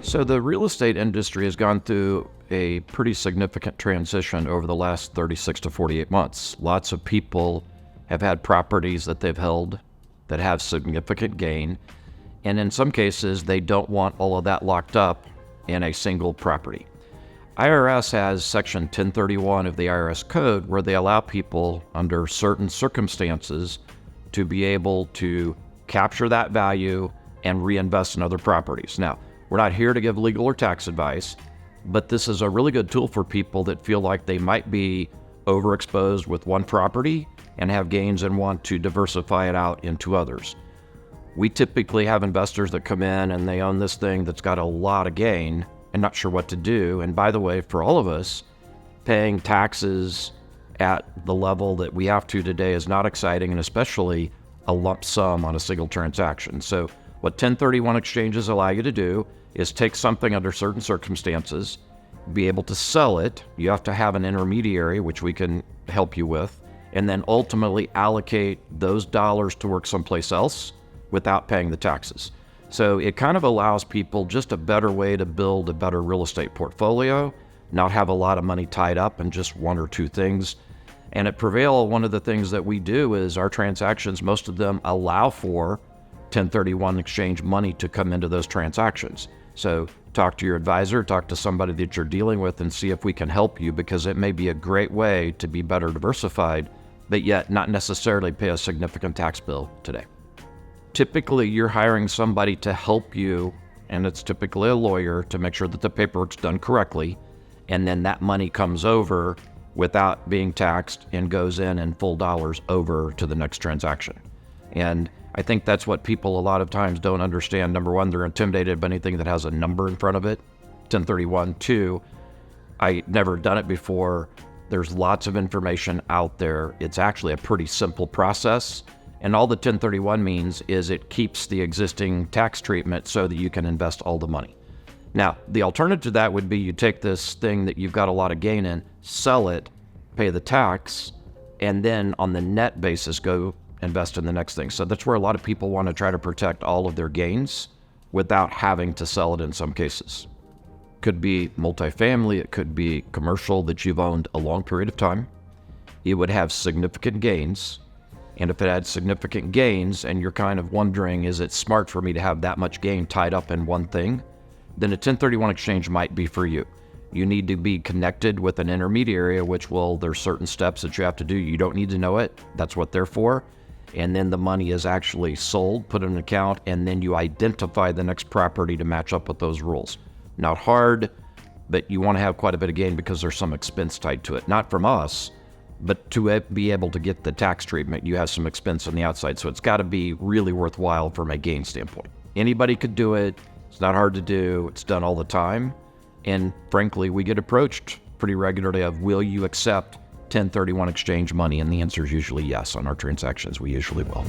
So the real estate industry has gone through a pretty significant transition over the last 36 to 48 months. Lots of people have had properties that they've held that have significant gain, and in some cases, they don't want all of that locked up in a single property. IRS has Section 1031 of the IRS Code where they allow people under certain circumstances to be able to capture that value and reinvest in other properties. Now, we're not here to give legal or tax advice, but this is a really good tool for people that feel like they might be overexposed with one property and have gains and want to diversify it out into others. We typically have investors that come in and they own this thing that's got a lot of gain and not sure what to do. And by the way, for all of us, paying taxes at the level that we have to today is not exciting, and especially a lump sum on a single transaction. So what 1031 exchanges allow you to do is take something under certain circumstances, be able to sell it. You have to have an intermediary, which we can help you with, and then ultimately allocate those dollars to work someplace else without paying the taxes. So it kind of allows people just a better way to build a better real estate portfolio, not have a lot of money tied up in just one or two things. And at Prevail, one of the things that we do is our transactions, most of them allow for 1031 exchange money to come into those transactions. So talk to your advisor, talk to somebody that you're dealing with, and see if we can help you, because it may be a great way to be better diversified, but yet not necessarily pay a significant tax bill today. Typically, you're hiring somebody to help you, and it's typically a lawyer, to make sure that the paperwork's done correctly, and then that money comes over without being taxed and goes in full dollars over to the next transaction. And I think that's what people a lot of times don't understand. Number one, they're intimidated by anything that has a number in front of it, 1031. Two, I never done it before. There's lots of information out there. It's actually a pretty simple process. And all the 1031 means is it keeps the existing tax treatment so that you can invest all the money. Now, the alternative to that would be you take this thing that you've got a lot of gain in, sell it, pay the tax, and then on the net basis, go invest in the next thing. So that's where a lot of people want to try to protect all of their gains without having to sell it in some cases. Could be multifamily, it could be commercial that you've owned a long period of time. It would have significant gains. And if it had significant gains and you're kind of wondering, is it smart for me to have that much gain tied up in one thing? Then a 1031 exchange might be for you. You need to be connected with an intermediary, there's certain steps that you have to do. You don't need to know it. That's what they're for. And then the money is actually sold, put in an account, and then you identify the next property to match up with those rules. Not hard, but you want to have quite a bit of gain because there's some expense tied to it. Not from us, but to be able to get the tax treatment, you have some expense on the outside. So it's got to be really worthwhile from a gain standpoint. Anybody could do it. It's not hard to do. It's done all the time. And frankly, we get approached pretty regularly of, will you accept 1031 exchange money? And the answer is usually yes. On our transactions, we usually will.